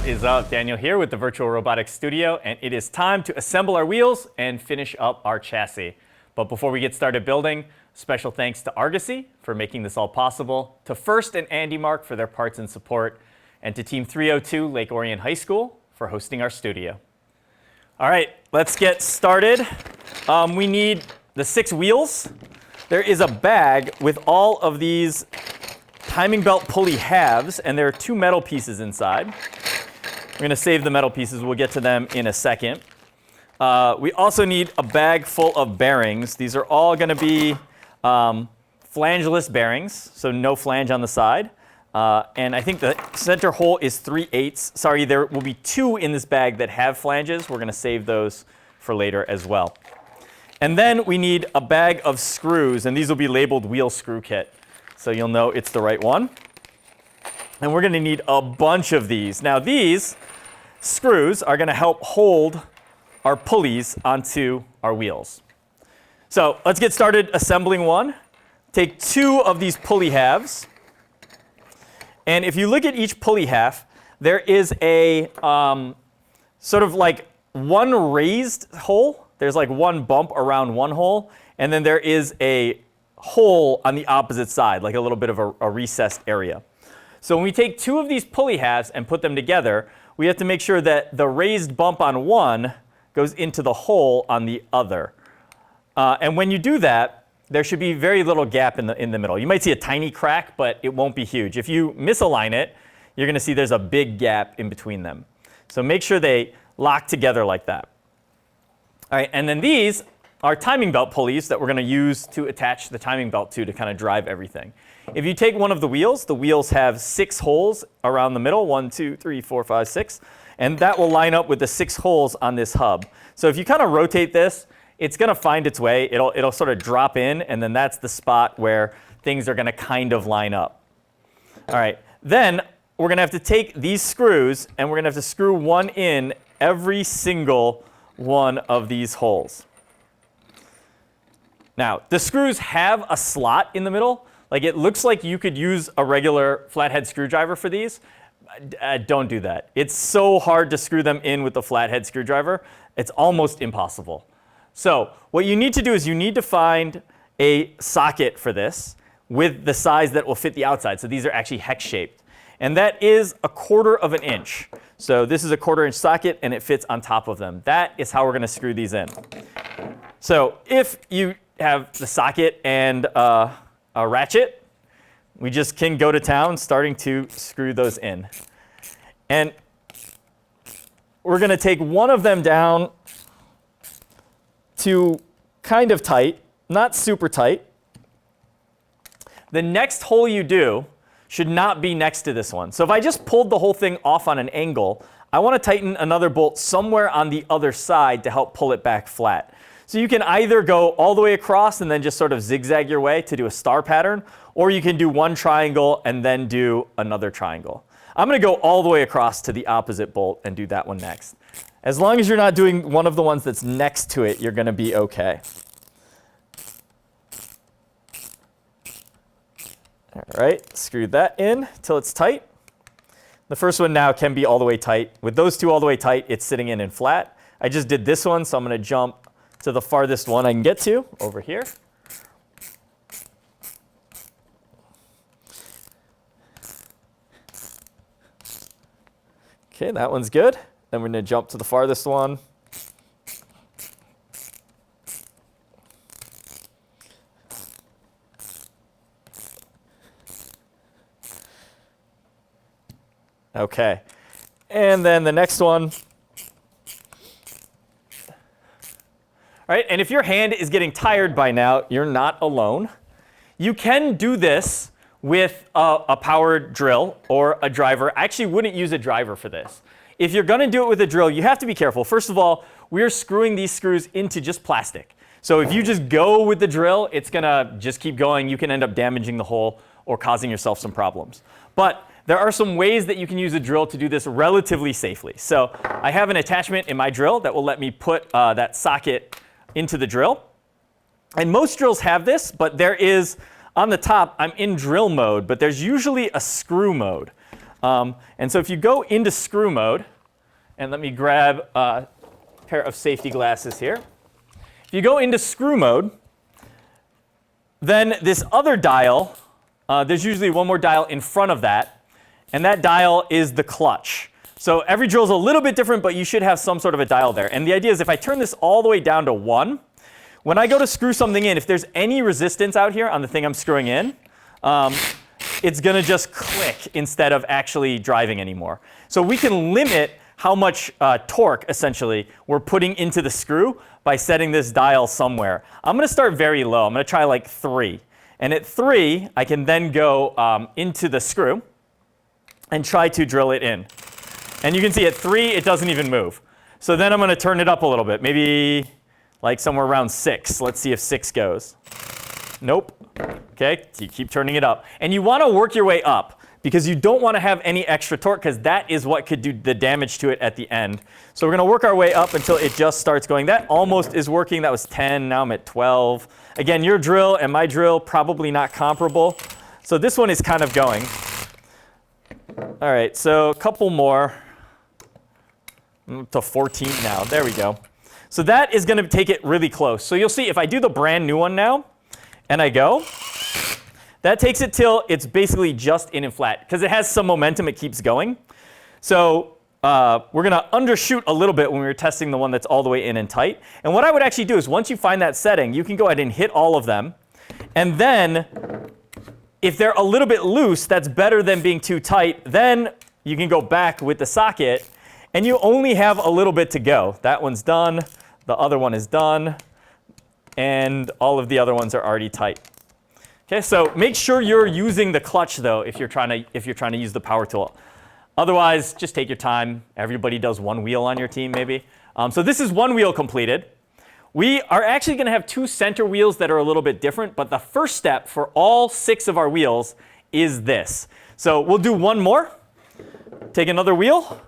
What is up? Daniel here with the Virtual Robotics Studio, and it is time to assemble our wheels and finish up our chassis. But before we get started building, special thanks to Argosy for making this all possible, to First and Andymark for their parts and support, and to Team 302 Lake Orion High School for hosting our studio. All right, let's get started. We need the 6 wheels. There is a bag with all of these timing belt pulley halves, and there are 2 metal pieces inside. We're going to save the metal pieces. We'll get to them in a second. We also need a bag full of bearings. These are all going to be flangeless bearings, so no flange on the side. And I think the center hole is 3/8. Sorry, there will be 2 in this bag that have flanges. We're going to save those for later as well. And then we need a bag of screws, and these will be labeled wheel screw kit, so you'll know it's the right one. And we're going to need a bunch of these. Now these screws are going to help hold our pulleys onto our wheels. So let's get started assembling one. Take 2 of these pulley halves. And if you look at each pulley half, there is a sort of like one raised hole. There's like one bump around one hole. And then there is a hole on the opposite side, like a little bit of a recessed area. So when we take 2 of these pulley halves and put them together, we have to make sure that the raised bump on one goes into the hole on the other. And when you do that, there should be very little gap in the middle. You might see a tiny crack, but it won't be huge. If you misalign it, you're going to see there's a big gap in between them. So make sure they lock together like that. All right, and then these are timing belt pulleys that we're going to use to attach the timing belt to kind of drive everything. If you take one of the wheels have 6 holes around the middle, 1, 2, 3, 4, 5, 6, and that will line up with the 6 holes on this hub. So if you kind of rotate this, it's going to find its way. It'll sort of drop in, and then that's the spot where things are going to kind of line up. All right, then we're going to have to take these screws, and we're going to have to screw one in every single one of these holes. Now, the screws have a slot in the middle. Like, it looks like you could use a regular flathead screwdriver for these. Don't do that. It's so hard to screw them in with the flathead screwdriver. It's almost impossible. So what you need to do is you need to find a socket for this with the size that will fit the outside. So these are actually hex shaped. And that is 1/4 inch. So this is a 1/4 inch socket, and it fits on top of them. That is how we're going to screw these in. So if you have the socket and a ratchet, we just can go to town starting to screw those in. And we're going to take one of them down to kind of tight, not super tight. The next hole you do should not be next to this one. So if I just pulled the whole thing off on an angle, I want to tighten another bolt somewhere on the other side to help pull it back flat. So you can either go all the way across and then just sort of zigzag your way to do a star pattern, or you can do one triangle and then do another triangle. I'm going to go all the way across to the opposite bolt and do that one next. As long as you're not doing one of the ones that's next to it, you're going to be okay. All right, screw that in till it's tight. The first one now can be all the way tight. With those 2 all the way tight, it's sitting in and flat. I just did this one, so I'm going to jump to the farthest one I can get to over here. Okay, that one's good. Then we're going to jump to the farthest one. Okay, and then the next one. All right, and if your hand is getting tired by now, you're not alone. You can do this with a powered drill or a driver. I actually wouldn't use a driver for this. If you're going to do it with a drill, you have to be careful. First of all, we're screwing these screws into just plastic. So if you just go with the drill, it's going to just keep going. You can end up damaging the hole or causing yourself some problems. But there are some ways that you can use a drill to do this relatively safely. So I have an attachment in my drill that will let me put that socket into the drill. And most drills have this, but there is, on the top, I'm in drill mode, but there's usually a screw mode. And so if you go into screw mode, and let me grab a pair of safety glasses here. If you go into screw mode, then this other dial, there's usually one more dial in front of that, and that dial is the clutch. So every drill is a little bit different, but you should have some sort of a dial there. And the idea is if I turn this all the way down to 1, when I go to screw something in, if there's any resistance out here on the thing I'm screwing in, it's going to just click instead of actually driving anymore. So we can limit how much torque, essentially, we're putting into the screw by setting this dial somewhere. I'm going to start very low. I'm going to try like 3. And at 3, I can then go into the screw and try to drill it in. And you can see at 3, it doesn't even move. So then I'm going to turn it up a little bit, maybe like somewhere around 6. Let's see if 6 goes. Nope. Okay, so you keep turning it up. And you want to work your way up because you don't want to have any extra torque because that is what could do the damage to it at the end. So we're going to work our way up until it just starts going. That almost is working. That was 10. Now I'm at 12. Again, your drill and my drill probably not comparable. So this one is kind of going. All right, so a couple more. To 14 now. There we go. So that is going to take it really close. So you'll see if I do the brand new one now and I go, that takes it till it's basically just in and flat. Because it has some momentum, it keeps going. So we're going to undershoot a little bit when we were testing the one that's all the way in and tight. And what I would actually do is once you find that setting, you can go ahead and hit all of them. And then if they're a little bit loose, that's better than being too tight. Then you can go back with the socket. And you only have a little bit to go. That one's done. The other one is done. And all of the other ones are already tight. Okay, so make sure you're using the clutch though if you're trying to use the power tool. Otherwise, just take your time. Everybody does one wheel on your team maybe. So this is one wheel completed. We are actually going to have 2 center wheels that are a little bit different, but the first step for all 6 of our wheels is this. So we'll do one more. Take another wheel.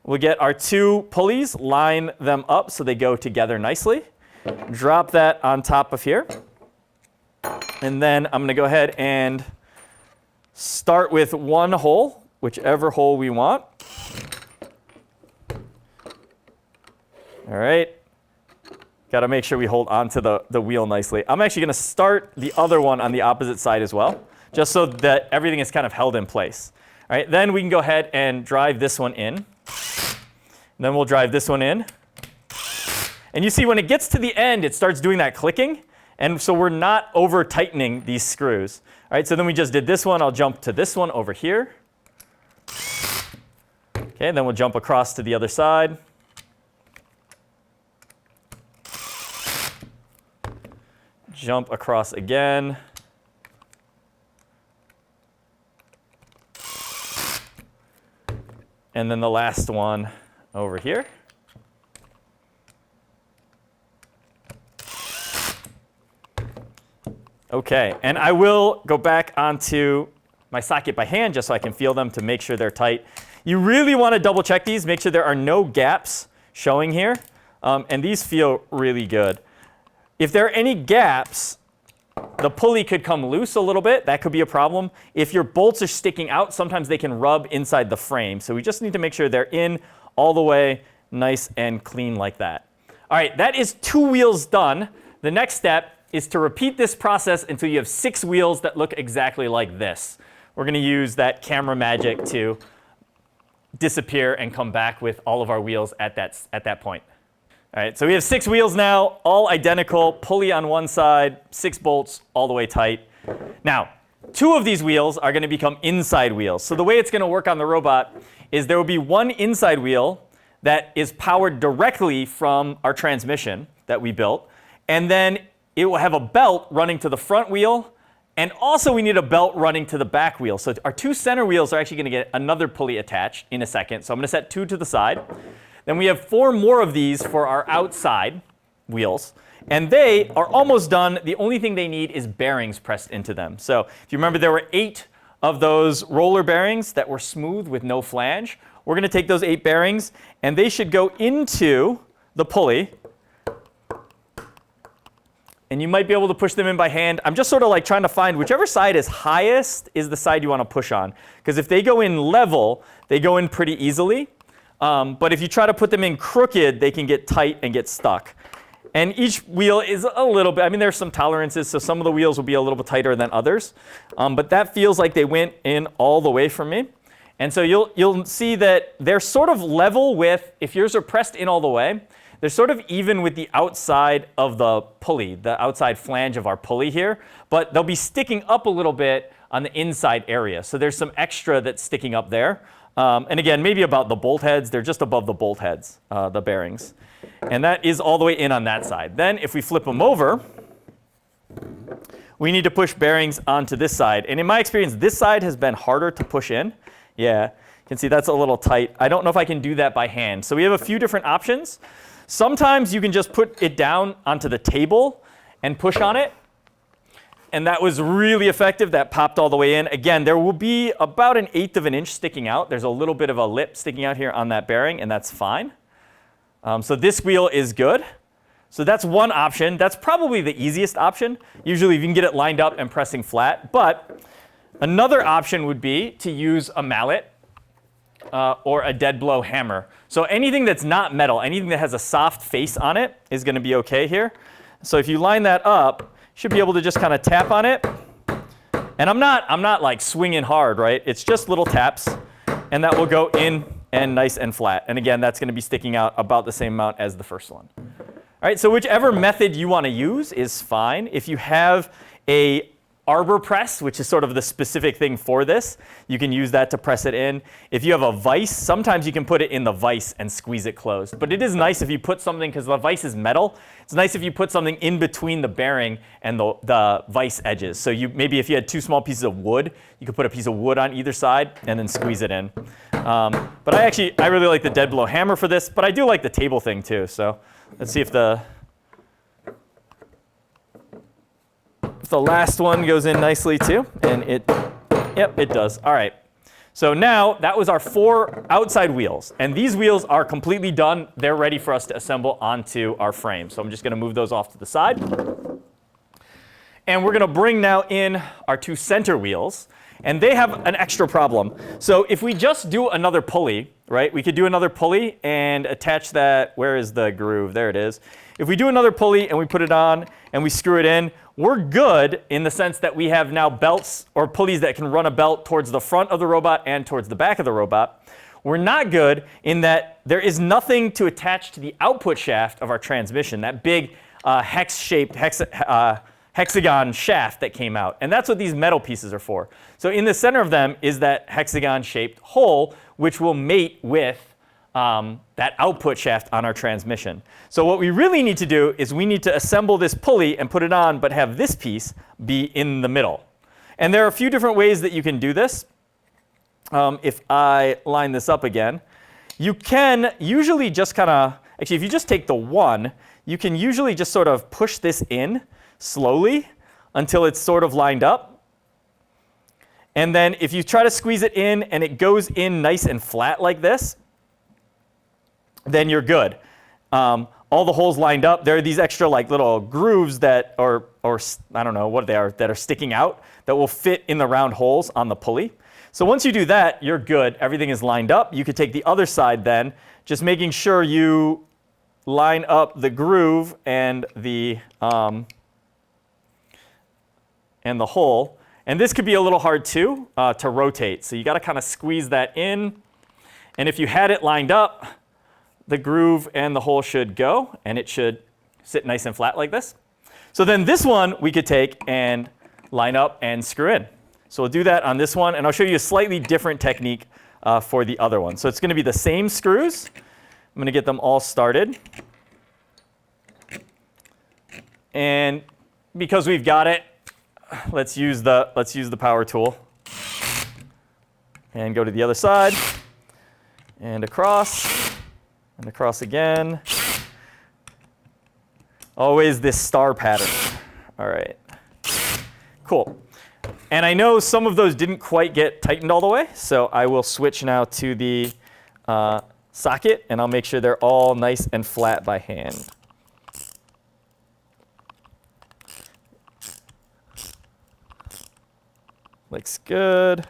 We'll get our 2 pulleys, line them up so they go together nicely. Drop that on top of here. And then I'm going to go ahead and start with one hole, whichever hole we want. All right. Got to make sure we hold onto the wheel nicely. I'm actually going to start the other one on the opposite side as well, just so that everything is kind of held in place. All right, then we can go ahead and drive this one in. Then we'll drive this one in. And you see when it gets to the end, it starts doing that clicking. And so we're not over tightening these screws. All right, so then we just did this one. I'll jump to this one over here. Okay, then we'll jump across to the other side. Jump across again. And then the last one over here. Okay, and I will go back onto my socket by hand just so I can feel them to make sure they're tight. You really want to double check these, make sure there are no gaps showing here. And these feel really good. If there are any gaps, the pulley could come loose a little bit. That could be a problem. If your bolts are sticking out, sometimes they can rub inside the frame. So we just need to make sure they're in all the way, nice and clean like that. All right, that is 2 wheels done. The next step is to repeat this process until you have 6 wheels that look exactly like this. We're going to use that camera magic to disappear and come back with all of our wheels at that point. All right, so we have 6 wheels now, all identical, pulley on one side, 6 bolts all the way tight. Now, 2 of these wheels are going to become inside wheels. So the way it's going to work on the robot is there will be one inside wheel that is powered directly from our transmission that we built, and then it will have a belt running to the front wheel, and also we need a belt running to the back wheel. So our 2 center wheels are actually going to get another pulley attached in a second. So I'm going to set 2 to the side. Then we have 4 more of these for our outside wheels. And they are almost done. The only thing they need is bearings pressed into them. So if you remember, there were 8 of those roller bearings that were smooth with no flange. We're going to take those 8 bearings, and they should go into the pulley and you might be able to push them in by hand. I'm just sort of like trying to find whichever side is highest is the side you want to push on. Because if they go in level, they go in pretty easily. But if you try to put them in crooked, they can get tight and get stuck. And each wheel is a little bit, I mean, there's some tolerances, so some of the wheels will be a little bit tighter than others. But that feels like they went in all the way for me. And so you'll see that they're sort of level with, if yours are pressed in all the way, they're sort of even with the outside of the pulley, the outside flange of our pulley here. But they'll be sticking up a little bit on the inside area. So there's some extra that's sticking up there. And again, maybe about the bolt heads. They're just above the bolt heads, the bearings. And that is all the way in on that side. Then if we flip them over, we need to push bearings onto this side. And in my experience, this side has been harder to push in. Yeah, you can see that's a little tight. I don't know if I can do that by hand. So we have a few different options. Sometimes you can just put it down onto the table and push on it. And that was really effective. That popped all the way in. Again, there will be about 1/8 of an inch sticking out. There's a little bit of a lip sticking out here on that bearing, and that's fine. So this wheel is good. So that's one option. That's probably the easiest option. Usually you can get it lined up and pressing flat. But another option would be to use a mallet or a dead blow hammer. So anything that's not metal, anything that has a soft face on it is going to be OK here. So if you line that up, you should be able to just kind of tap on it. And I'm not like swinging hard, right? It's just little taps, and that will go in and nice and flat. And again, that's going to be sticking out about the same amount as the first one. All right, so whichever method you want to use is fine. If you have a arbor press, which is sort of the specific thing for this, you can use that to press it in. If you have a vise, sometimes you can put it in the vise and squeeze it closed. But it is nice if you put something, because the vise is metal, it's nice if you put something in between the bearing and the vise edges. So maybe if you had 2 small pieces of wood, you could put a piece of wood on either side and then squeeze it in. But I really like the dead blow hammer for this, but I do like the table thing too. So let's see if the last one goes in nicely too, and yep, it does. All right. So now that was our 4 outside wheels, and these wheels are completely done. They're ready for us to assemble onto our frame. So I'm just going to move those off to the side. And we're going to bring now in our 2 center wheels, and they have an extra problem. So if we just do another pulley, right, we could do another pulley and attach that. Where is the groove? There it is. If we do another pulley and we put it on and we screw it in, we're good in the sense that we have now belts or pulleys that can run a belt towards the front of the robot and towards the back of the robot. We're not good in that there is nothing to attach to the output shaft of our transmission, that big hex-shaped hexagon shaft that came out. And that's what these metal pieces are for. So in the center of them is that hexagon-shaped hole, which will mate with that output shaft on our transmission. So what we really need to do is we need to assemble this pulley and put it on, but have this piece be in the middle. And there are a few different ways that you can do this. If I line this up again, you can usually just kind of, actually if you just take the one, you can usually just sort of push this in slowly until it's sort of lined up. And then if you try to squeeze it in and it goes in nice and flat like this, then you're good. All the holes lined up. There are these extra like little grooves that, or I don't know what they are, that are sticking out that will fit in the round holes on the pulley. So once you do that, you're good. Everything is lined up. You could take the other side then, just making sure you line up the groove and the hole. And this could be a little hard too to rotate. So you got to kind of squeeze that in. And if you had it lined up, the groove and the hole should go, and it should sit nice and flat like this. So then this one we could take and line up and screw in. So we'll do that on this one, and I'll show you a slightly different technique for the other one. So it's going to be the same screws. I'm going to get them all started. And because we've got it, let's use the power tool. And go to the other side, and across. And across again. Always this star pattern. All right. Cool. And I know some of those didn't quite get tightened all the way, so I will switch now to the socket, and I'll make sure they're all nice and flat by hand. Looks good.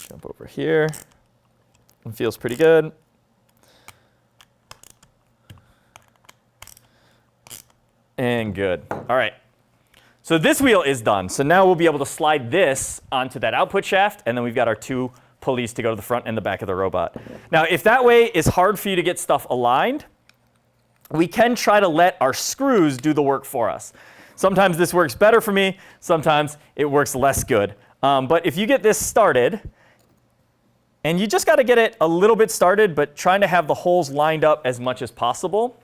Jump over here. It feels pretty good. And good. All right. So this wheel is done. So now we'll be able to slide this onto that output shaft, and then we've got our 2 pulleys to go to the front and the back of the robot. Now, if that way is hard for you to get stuff aligned, we can try to let our screws do the work for us. Sometimes this works better for me. Sometimes it works less good. But if you get this started, and you just got to get it a little bit started, but trying to have the holes lined up as much as possible.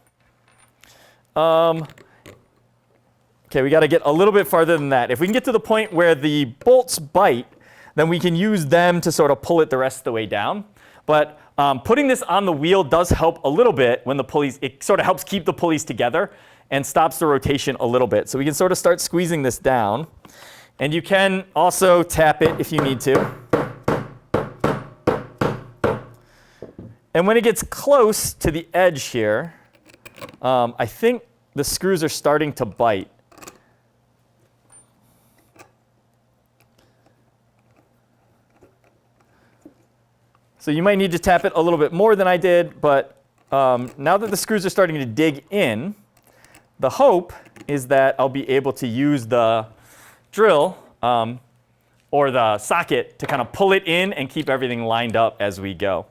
Okay, we got to get a little bit farther than that. If we can get to the point where the bolts bite, then we can use them to sort of pull it the rest of the way down. But putting this on the wheel does help a little bit when the pulleys, it sort of helps keep the pulleys together and stops the rotation a little bit. So we can sort of start squeezing this down. And you can also tap it if you need to. And when it gets close to the edge here, I think the screws are starting to bite. So you might need to tap it a little bit more than I did, but now that the screws are starting to dig in, the hope is that I'll be able to use the drill or the socket to kind of pull it in and keep everything lined up as we go.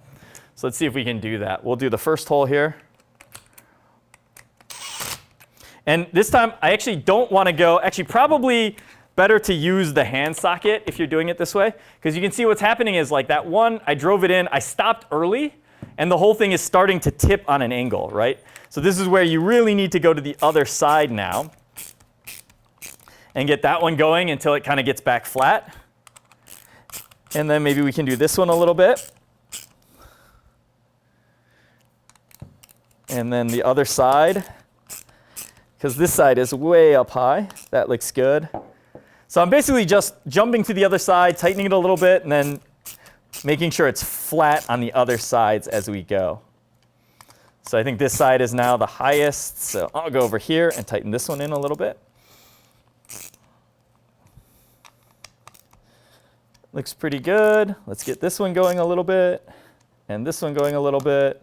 So let's see if we can do that. We'll do the first hole here. And this time, I actually don't want to go, actually probably better to use the hand socket if you're doing it this way, because you can see what's happening is like that one, I drove it in, I stopped early, and the whole thing is starting to tip on an angle, right? So this is where you really need to go to the other side now and get that one going until it kind of gets back flat. And then maybe we can do this one a little bit. And then the other side, because this side is way up high. That looks good. So I'm basically just jumping to the other side, tightening it a little bit, and then making sure it's flat on the other sides as we go. So I think this side is now the highest. So I'll go over here and tighten this one in a little bit. Looks pretty good. Let's get this one going a little bit, and this one going a little bit.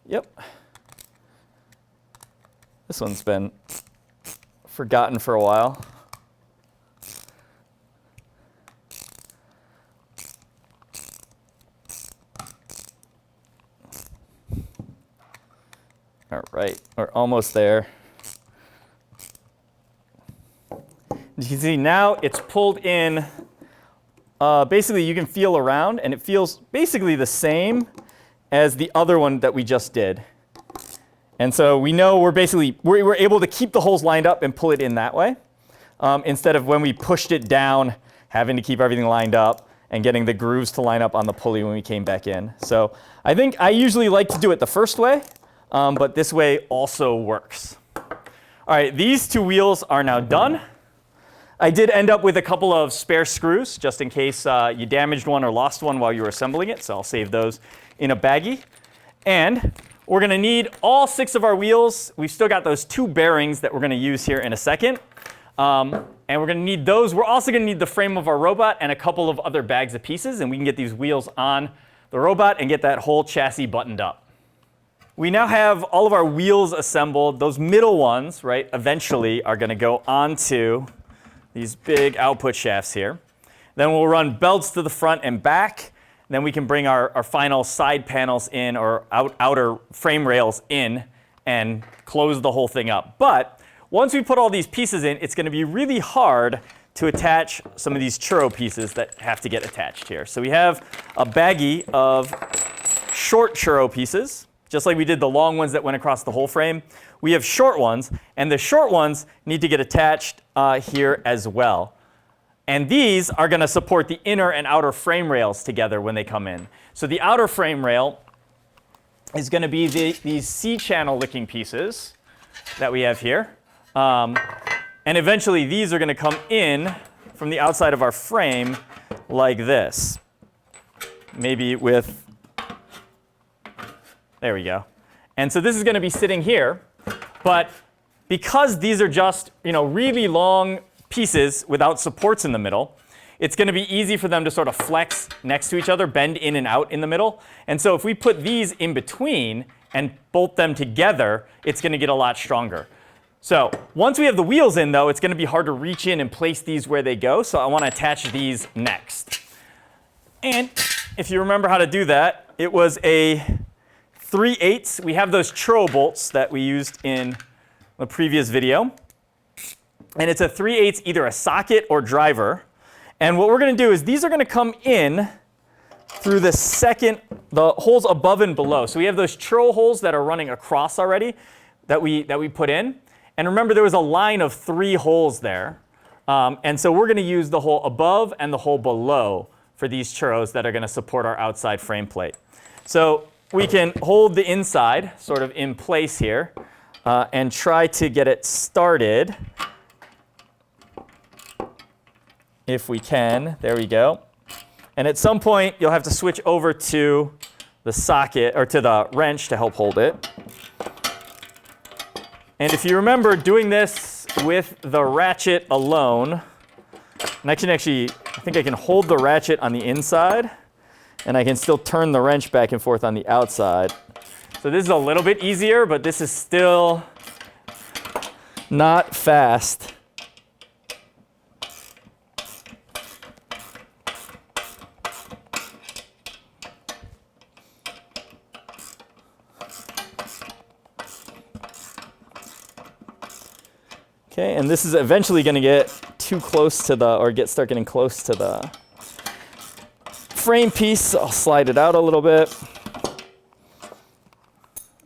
Yep. This one's been forgotten for a while. All right, we're almost there. As you can see now it's pulled in. Basically you can feel around and it feels basically the same as the other one that we just did. And so we know we're able to keep the holes lined up and pull it in that way, instead of when we pushed it down, having to keep everything lined up and getting the grooves to line up on the pulley when we came back in. So I think I usually like to do it the first way, but this way also works. All right, these 2 wheels are now done. I did end up with a couple of spare screws just in case you damaged one or lost one while you were assembling it, so I'll save those in a baggie. And we're going to need all 6 of our wheels. We've still got those 2 bearings that we're going to use here in a second. And we're going to need those. We're also going to need the frame of our robot and a couple of other bags of pieces, and we can get these wheels on the robot and get that whole chassis buttoned up. We now have all of our wheels assembled. Those middle ones, right, eventually are going to go onto these big output shafts here. Then we'll run belts to the front and back. Then we can bring our final side panels in, or outer frame rails in, and close the whole thing up. But once we put all these pieces in, it's going to be really hard to attach some of these churro pieces that have to get attached here. So we have a baggie of short churro pieces, just like we did the long ones that went across the whole frame. We have short ones, and the short ones need to get attached here as well. And these are going to support the inner and outer frame rails together when they come in. So the outer frame rail is going to be these C-channel looking pieces that we have here. And eventually these are going to come in from the outside of our frame like this. Maybe with, there we go. And so this is going to be sitting here. But because these are just, really long pieces without supports in the middle, it's going to be easy for them to sort of flex next to each other, bend in and out in the middle. And so if we put these in between and bolt them together, it's going to get a lot stronger. So once we have the wheels in, though, it's going to be hard to reach in and place these where they go. So I want to attach these next. And if you remember how to do that, it was a 3/8. We have those churro bolts that we used in the previous video. And it's a 3/8, either a socket or driver. And what we're going to do is these are going to come in through the holes above and below. So we have those churro holes that are running across already that we put in. And remember, there was a line of 3 holes there. And so we're going to use the hole above and the hole below for these churros that are going to support our outside frame plate. So we can hold the inside sort of in place here and try to get it started. If we can. There we go. And at some point, you'll have to switch over to the socket or to the wrench to help hold it. And if you remember doing this with the ratchet alone, and I think I can hold the ratchet on the inside, and I can still turn the wrench back and forth on the outside. So this is a little bit easier, but this is still not fast. Okay, and this is eventually going to get too close to start getting close to the frame piece. I'll slide it out a little bit.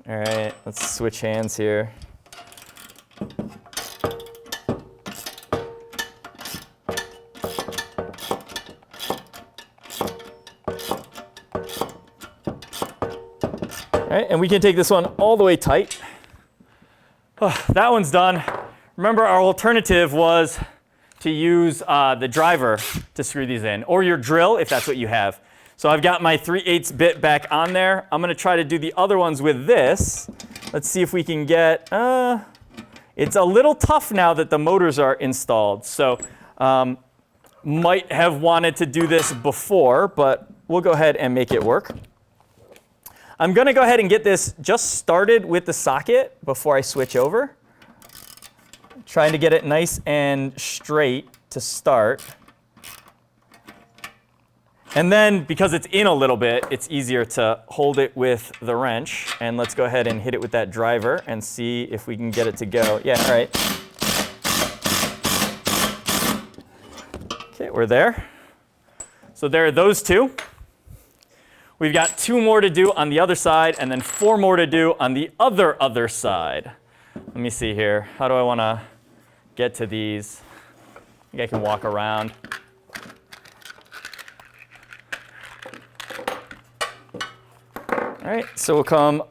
All right, let's switch hands here. All right, and we can take this one all the way tight. Oh, that one's done. Remember, our alternative was to use the driver to screw these in, or your drill if that's what you have. So I've got my 3/8 bit back on there. I'm going to try to do the other ones with this. Let's see if we can get, it's a little tough now that the motors are installed. So might have wanted to do this before, but we'll go ahead and make it work. I'm going to go ahead and get this just started with the socket before I switch over. Trying to get it nice and straight to start. And then, because it's in a little bit, it's easier to hold it with the wrench. And let's go ahead and hit it with that driver and see if we can get it to go. Yeah, all right. Okay, we're there. So there are those two. We've got 2 more to do on the other side, and then 4 more to do on the other side. Let me see here. How do I want to get to these? I think I can walk around. All right, so we'll come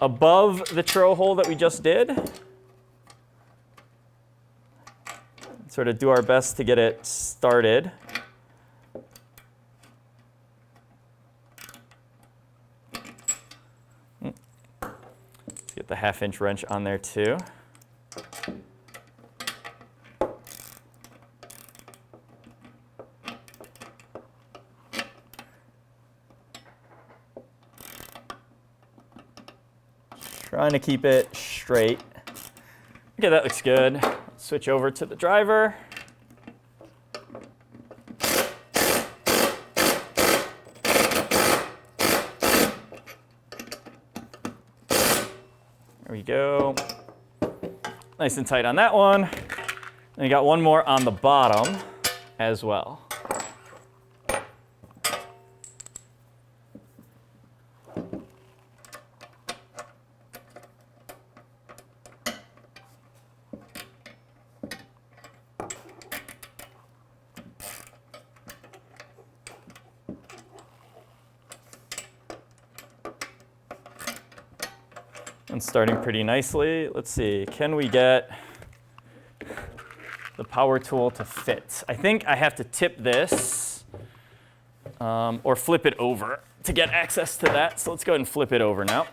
above the churro hole that we just did. Sort of do our best to get it started. Let's get the 1/2-inch wrench on there too. Trying to keep it straight. Okay, that looks good. Switch over to the driver. There we go. Nice and tight on that one. And you got one more on the bottom as well. And starting pretty nicely. Let's see, can we get the power tool to fit? I think I have to tip this or flip it over to get access to that. So let's go ahead and flip it over now.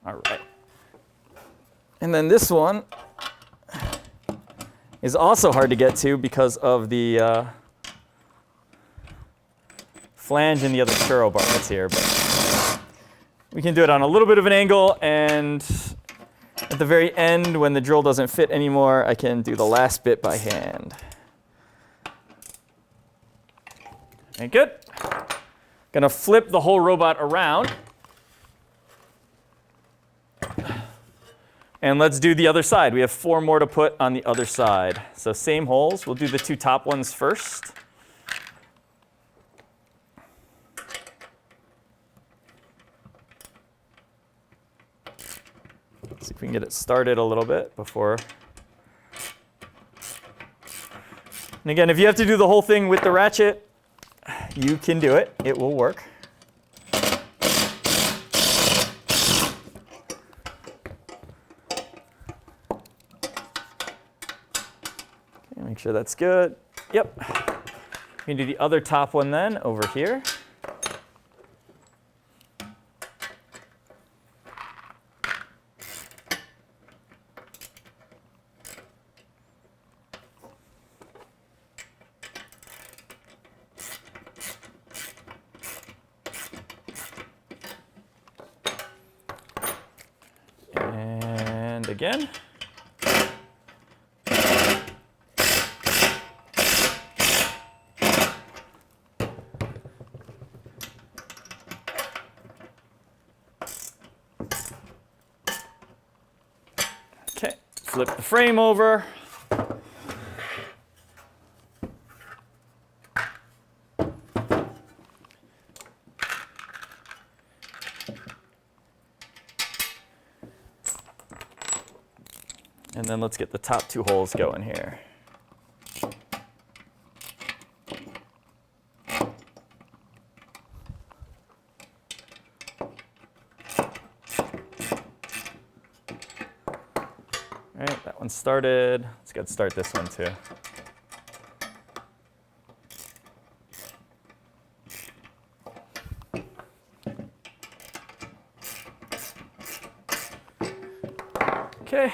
All right. And then this one is also hard to get to because of the flange and the other churro bar that's here. But we can do it on a little bit of an angle, and at the very end, when the drill doesn't fit anymore, I can do the last bit by hand. Okay, good. Gonna flip the whole robot around. And let's do the other side. We have 4 more to put on the other side. So same holes. We'll do the 2 top ones first. See if we can get it started a little bit before. And again, if you have to do the whole thing with the ratchet, you can do it. It will work. Okay, make sure that's good. Yep. We can do the other top one then over here. And again. Okay, flip the frame over. And then let's get the top 2 holes going here. All right, that one started. Let's get start this one too. Okay.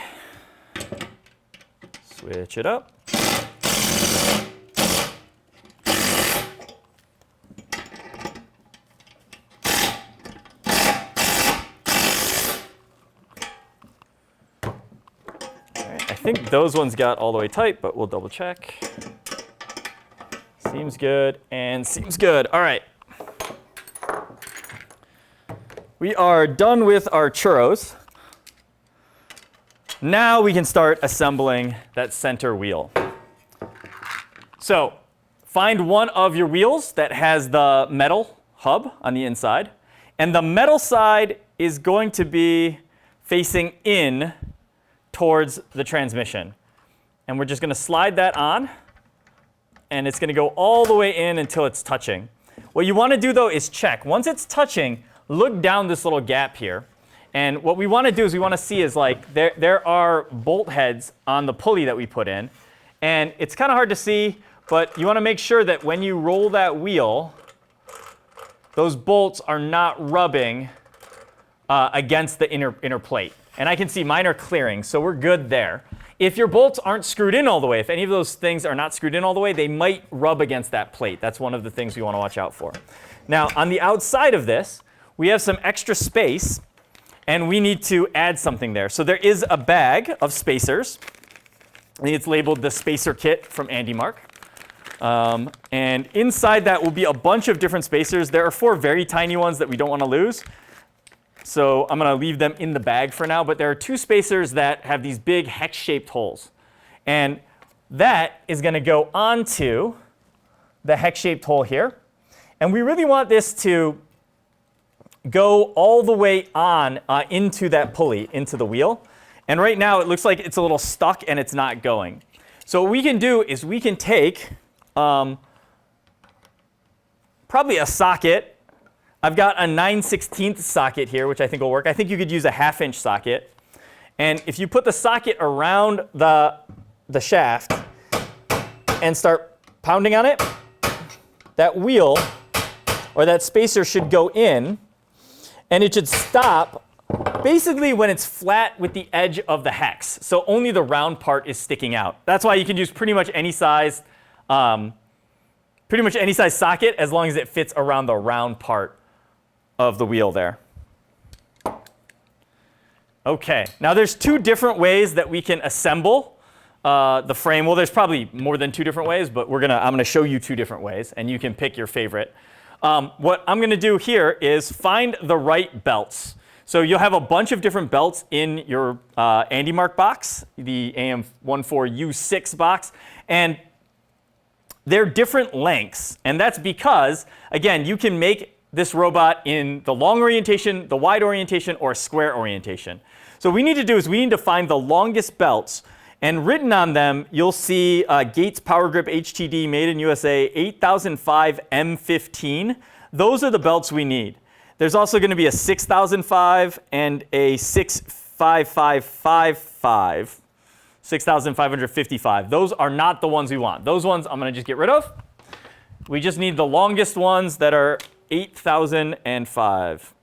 Switch it up. I think those ones got all the way tight, but we'll double check. Seems good and seems good. All right. We are done with our churros. Now we can start assembling that center wheel. So find one of your wheels that has the metal hub on the inside. And the metal side is going to be facing in towards the transmission. And we're just going to slide that on. And it's going to go all the way in until it's touching. What you want to do, though, is check. Once it's touching, look down this little gap here. And what we want to do is we want to see is like there are bolt heads on the pulley that we put in. And it's kind of hard to see, but you want to make sure that when you roll that wheel, those bolts are not rubbing against the inner plate. And I can see mine are clearing, so we're good there. If your bolts aren't screwed in all the way, if any of those things are not screwed in all the way, they might rub against that plate. That's one of the things we want to watch out for. Now, on the outside of this, we have some extra space. And we need to add something there. So there is a bag of spacers. I think it's labeled the spacer kit from Andymark. And inside that will be a bunch of different spacers. There are 4 very tiny ones that we don't want to lose. So I'm going to leave them in the bag for now. But there are 2 spacers that have these big hex-shaped holes. And that is going to go onto the hex-shaped hole here. And we really want this to go all the way on into that pulley, into the wheel. And right now it looks like it's a little stuck and it's not going. So what we can do is we can take probably a socket. I've got a 9/16 socket here, which I think will work. I think you could use a 1/2-inch socket. And if you put the socket around the shaft and start pounding on it, that wheel or that spacer should go in. And it should stop basically when it's flat with the edge of the hex. So only the round part is sticking out. That's why you can use pretty much any size socket as long as it fits around the round part of the wheel there. Okay, now there's two different ways that we can assemble the frame. Well, there's probably more than two different ways, but I'm gonna show you two different ways, and you can pick your favorite. What I'm gonna do here is find the right belts. So you'll have a bunch of different belts in your Andymark box, the AM14U6 box, and they're different lengths. And that's because, again, you can make this robot in the long orientation, the wide orientation, or a square orientation. So what we need to do is we need to find the longest belts. And written on them, you'll see Gates Power Grip HTD made in USA 8005 M15. Those are the belts we need. There's also going to be a 6005 and a 65555. 6,555. Those are not the ones we want. Those ones I'm going to just get rid of. We just need the longest ones that are 8,005.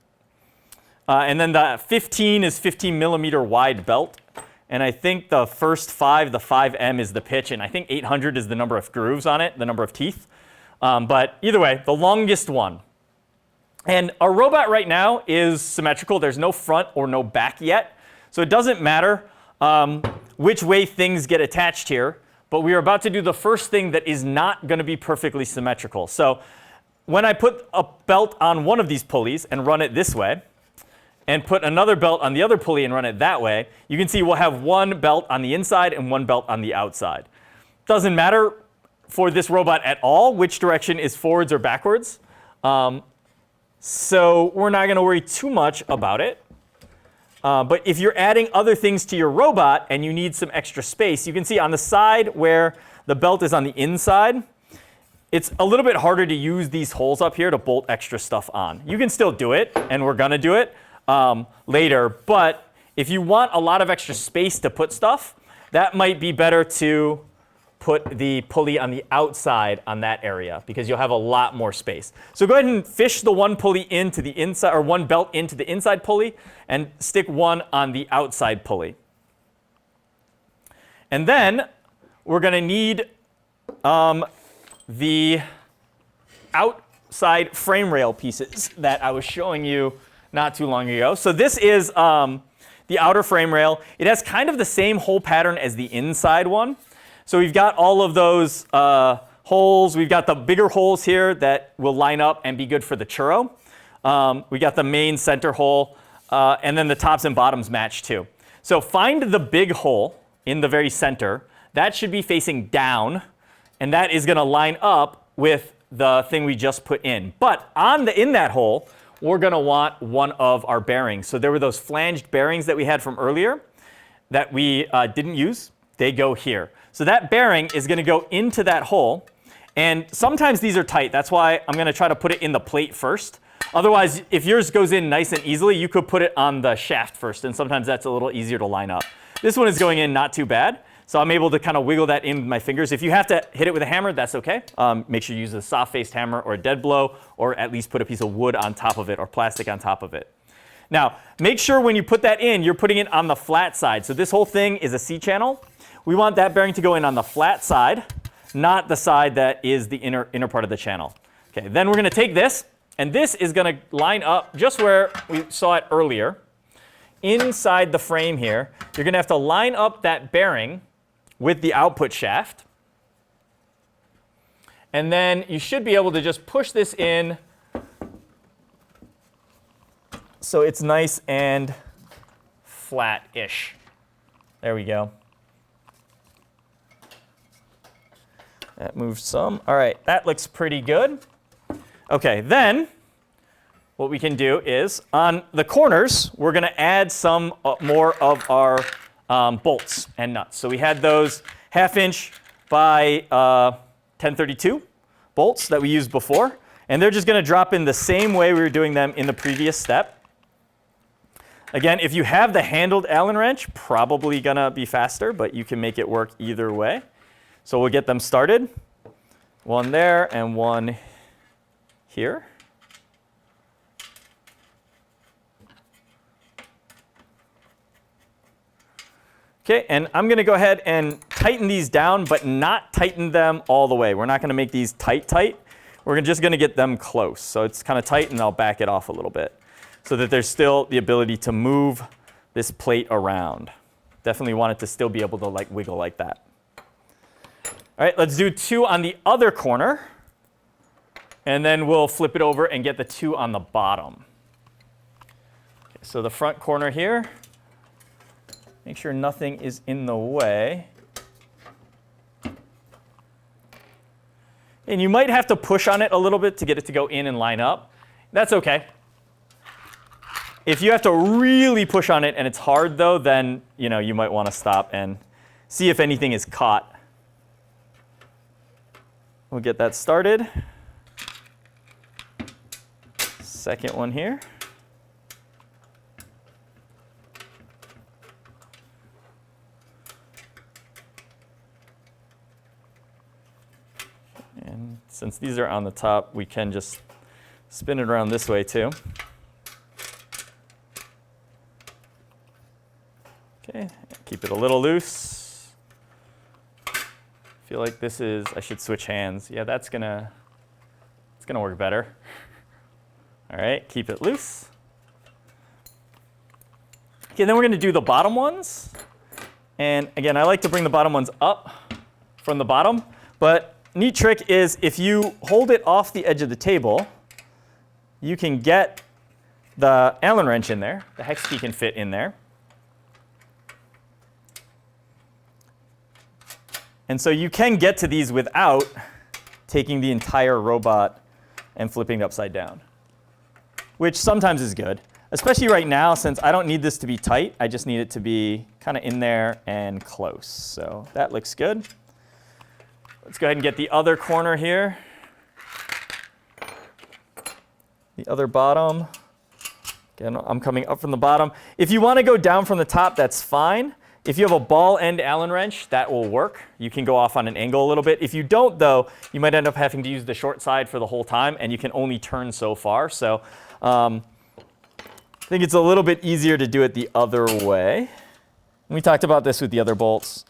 And then the 15 is 15 millimeter wide belt. And I think the first 5, the 5M, is the pitch. And I think 800 is the number of grooves on it, the number of teeth. But either way, the longest one. And our robot right now is symmetrical. There's no front or no back yet. So it doesn't matter which way things get attached here, but we are about to do the first thing that is not going to be perfectly symmetrical. So when I put a belt on one of these pulleys and run it this way, and put another belt on the other pulley and run it that way, you can see we'll have one belt on the inside and one belt on the outside. Doesn't matter for this robot at all which direction is forwards or backwards. So we're not going to worry too much about it. But if you're adding other things to your robot and you need some extra space, you can see on the side where the belt is on the inside, it's a little bit harder to use these holes up here to bolt extra stuff on. You can still do it, and we're going to do it later. But if you want a lot of extra space to put stuff, that might be better to put the pulley on the outside on that area because you'll have a lot more space. So go ahead and fish the one pulley into the inside, or one belt into the inside pulley, and stick one on the outside pulley. And then we're going to need the outside frame rail pieces that I was showing you not too long ago. So this is the outer frame rail. It has kind of the same hole pattern as the inside one. So we've got all of those holes. We've got the bigger holes here that will line up and be good for the churro. We got the main center hole, and then the tops and bottoms match too. So find the big hole in the very center. That should be facing down, and that is going to line up with the thing we just put in. But in that hole, we're going to want one of our bearings. So there were those flanged bearings that we had from earlier that we didn't use. They go here. So that bearing is going to go into that hole. And sometimes these are tight. That's why I'm going to try to put it in the plate first. Otherwise, if yours goes in nice and easily, you could put it on the shaft first. And sometimes that's a little easier to line up. This one is going in not too bad. So I'm able to kind of wiggle that in with my fingers. If you have to hit it with a hammer, that's OK. Make sure you use a soft-faced hammer or a dead blow, or at least put a piece of wood on top of it or plastic on top of it. Now, make sure when you put that in, you're putting it on the flat side. So this whole thing is a C-channel. We want that bearing to go in on the flat side, not the side that is the inner part of the channel. Okay, then we're going to take this, and this is going to line up just where we saw it earlier. Inside the frame here, you're going to have to line up that bearing with the output shaft. And then you should be able to just push this in so it's nice and flat-ish. There we go. That moves some. All right, that looks pretty good. OK, then what we can do is on the corners, we're going to add some more of our bolts and nuts. So we had those 1/2 inch by 1032 bolts that we used before. And they're just going to drop in the same way we were doing them in the previous step. Again, if you have the handled Allen wrench, probably going to be faster, but you can make it work either way. So we'll get them started. One there and one here. Okay, and I'm going to go ahead and tighten these down, but not tighten them all the way. We're not going to make these tight. We're just going to get them close. So it's kind of tight, and I'll back it off a little bit so that there's still the ability to move this plate around. Definitely want it to still be able to like wiggle like that. All right, let's do 2 on the other corner, and then we'll flip it over and get the 2 on the bottom. Okay, so the front corner here. Make sure nothing is in the way. And you might have to push on it a little bit to get it to go in and line up. That's okay. If you have to really push on it and it's hard though, then you might want to stop and see if anything is caught. We'll get that started. Second one here. And since these are on the top, we can just spin it around this way too. Okay, keep it a little loose. I feel like I should switch hands. Yeah, it's gonna work better. All right, keep it loose. Okay, then we're gonna do the bottom ones. And again, I like to bring the bottom ones up from the bottom, but neat trick is if you hold it off the edge of the table, you can get the Allen wrench in there. The hex key can fit in there. And so you can get to these without taking the entire robot and flipping it upside down, which sometimes is good, especially right now since I don't need this to be tight. I just need it to be kind of in there and close. So that looks good. Let's go ahead and get the other corner here. The other bottom. Again, I'm coming up from the bottom. If you want to go down from the top, that's fine. If you have a ball end Allen wrench, that will work. You can go off on an angle a little bit. If you don't, though, you might end up having to use the short side for the whole time, and you can only turn so far. So I think it's a little bit easier to do it the other way. We talked about this with the other bolts.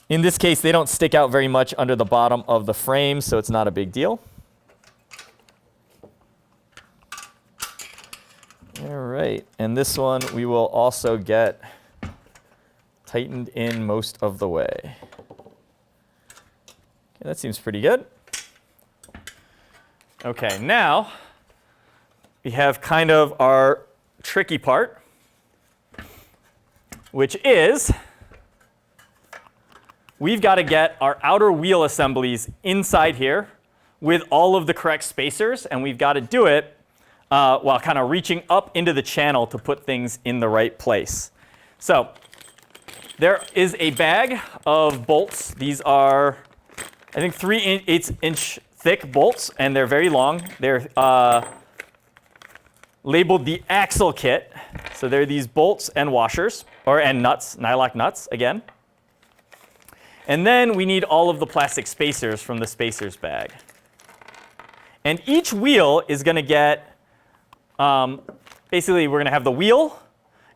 In this case, they don't stick out very much under the bottom of the frame, so it's not a big deal. All right, and this one we will also get tightened in most of the way. Okay, that seems pretty good. Okay, now we have kind of our tricky part, which is we've got to get our outer wheel assemblies inside here with all of the correct spacers, and we've got to do it while kind of reaching up into the channel to put things in the right place. So there is a bag of bolts. These are, I think, 3/8-inch thick bolts, and they're very long. They're labeled the axle kit. So they're these bolts and washers, and nuts, nylock nuts again. And then we need all of the plastic spacers from the spacers bag. And each wheel is going to get, basically we're going to have the wheel,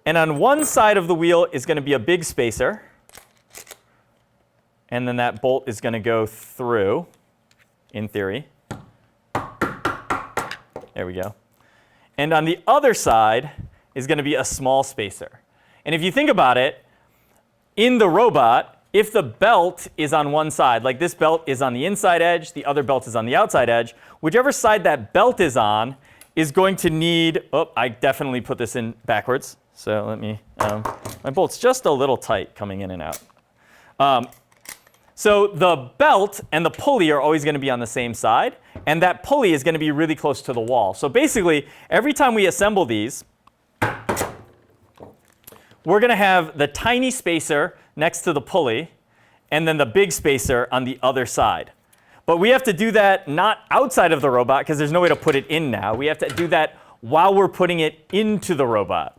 and on one side of the wheel is going to be a big spacer. And then that bolt is going to go through, in theory. There we go. And on the other side is going to be a small spacer. And if you think about it, in the robot, if the belt is on one side, like this belt is on the inside edge, the other belt is on the outside edge, whichever side that belt is on is going to need, oh, I definitely put this in backwards. So let me, my bolt's just a little tight coming in and out. So the belt and the pulley are always going to be on the same side, and that pulley is going to be really close to the wall. So basically, every time we assemble these, we're going to have the tiny spacer next to the pulley, and then the big spacer on the other side. But we have to do that not outside of the robot, because there's no way to put it in now. We have to do that while we're putting it into the robot.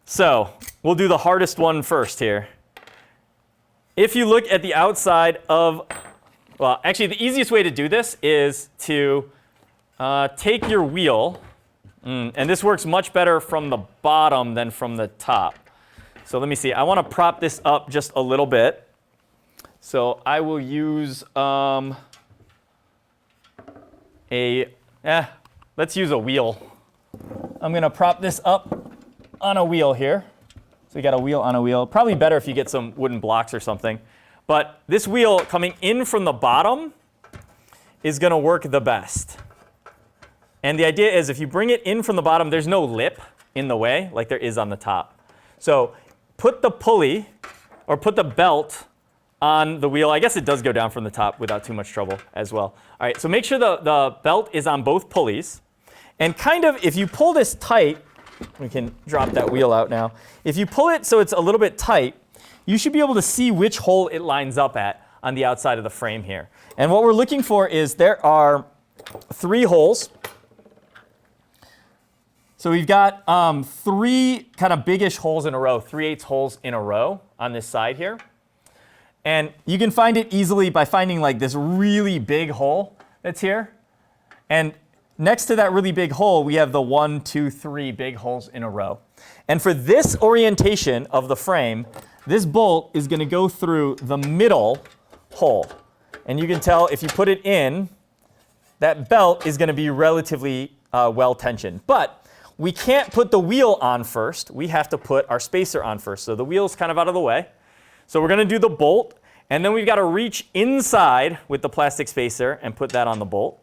So we'll do the hardest one first here. If you look at the outside of, well, actually the easiest way to do this is to take your wheel, and this works much better from the bottom than from the top. So let me see. I want to prop this up just a little bit. So I will use let's use a wheel. I'm going to prop this up on a wheel here. So we got a wheel on a wheel. Probably better if you get some wooden blocks or something. But this wheel coming in from the bottom is going to work the best. And the idea is if you bring it in from the bottom, there's no lip in the way like there is on the top. So put the pulley or put the belt on the wheel. I guess it does go down from the top without too much trouble as well. All right, so make sure the belt is on both pulleys. And kind of, if you pull this tight, we can drop that wheel out now. If you pull it so it's a little bit tight, you should be able to see which hole it lines up at on the outside of the frame here. And what we're looking for is there are 3 holes. So we've got 3 kind of biggish holes in a row, 3/8 holes in a row on this side here. And you can find it easily by finding like this really big hole that's here. And next to that really big hole, we have the 1, 2, 3 big holes in a row. And for this orientation of the frame, this bolt is going to go through the middle hole. And you can tell if you put it in, that belt is going to be relatively well tensioned. But we can't put the wheel on first. We have to put our spacer on first. So the wheel's kind of out of the way. So we're going to do the bolt. And then we've got to reach inside with the plastic spacer and put that on the bolt.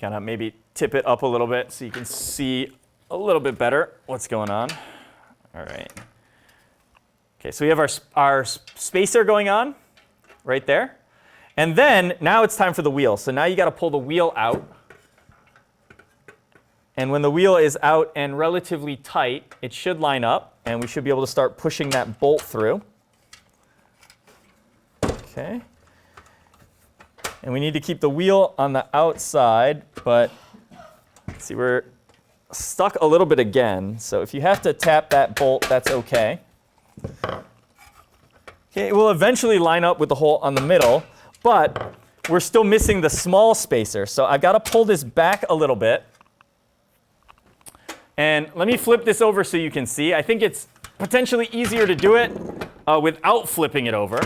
Kind of maybe tip it up a little bit so you can see a little bit better what's going on. All right. Okay, so we have our spacer going on right there. And then now it's time for the wheel. So now you got to pull the wheel out. And when the wheel is out and relatively tight, it should line up, and we should be able to start pushing that bolt through. Okay. And we need to keep the wheel on the outside, but see, we're stuck a little bit again. So if you have to tap that bolt, that's okay. Okay, it will eventually line up with the hole on the middle, but we're still missing the small spacer. So I've got to pull this back a little bit. And let me flip this over so you can see. I think it's potentially easier to do it without flipping it over.